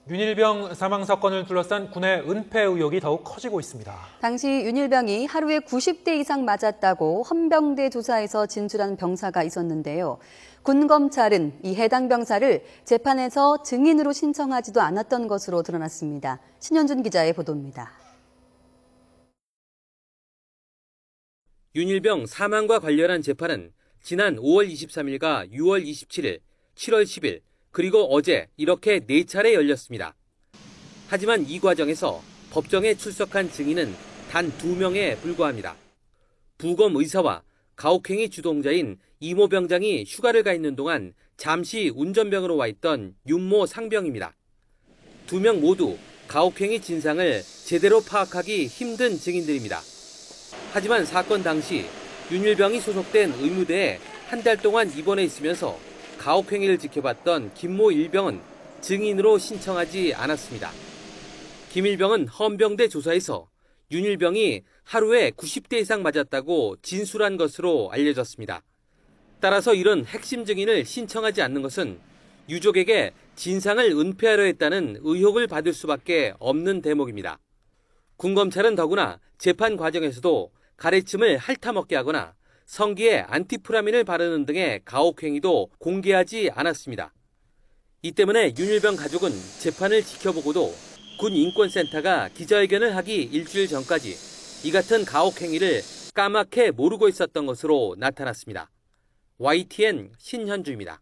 윤일병 사망 사건을 둘러싼 군의 은폐 의혹이 더욱 커지고 있습니다. 당시 윤일병이 하루에 90대 이상 맞았다고 헌병대 조사에서 진술한 병사가 있었는데요. 군 검찰은 이 해당 병사를 재판에서 증인으로 신청하지도 않았던 것으로 드러났습니다. 신현준 기자의 보도입니다. 윤일병 사망과 관련한 재판은 지난 5월 23일과 6월 27일, 7월 10일, 그리고 어제 이렇게 4차례 열렸습니다. 하지만 이 과정에서 법정에 출석한 증인은 단 2명에 불과합니다. 부검 의사와 가혹행위 주동자인 이모 병장이 휴가를 가 있는 동안 잠시 운전병으로 와 있던 윤모 상병입니다. 2명 모두 가혹행위 진상을 제대로 파악하기 힘든 증인들입니다. 하지만 사건 당시 윤일병이 소속된 의무대에 한 달 동안 입원해 있으면서 가혹행위를 지켜봤던 김모 일병은 증인으로 신청하지 않았습니다. 김 일병은 헌병대 조사에서 윤일병이 하루에 90대 이상 맞았다고 진술한 것으로 알려졌습니다. 따라서 이런 핵심 증인을 신청하지 않는 것은 유족에게 진상을 은폐하려 했다는 의혹을 받을 수밖에 없는 대목입니다. 군검찰은 더구나 재판 과정에서도 가래침을 핥아먹게 하거나 성기에 안티프라민을 바르는 등의 가혹행위도 공개하지 않았습니다. 이 때문에 윤일병 가족은 재판을 지켜보고도 군인권센터가 기자회견을 하기 일주일 전까지 이 같은 가혹행위를 까맣게 모르고 있었던 것으로 나타났습니다. YTN 신현주입니다.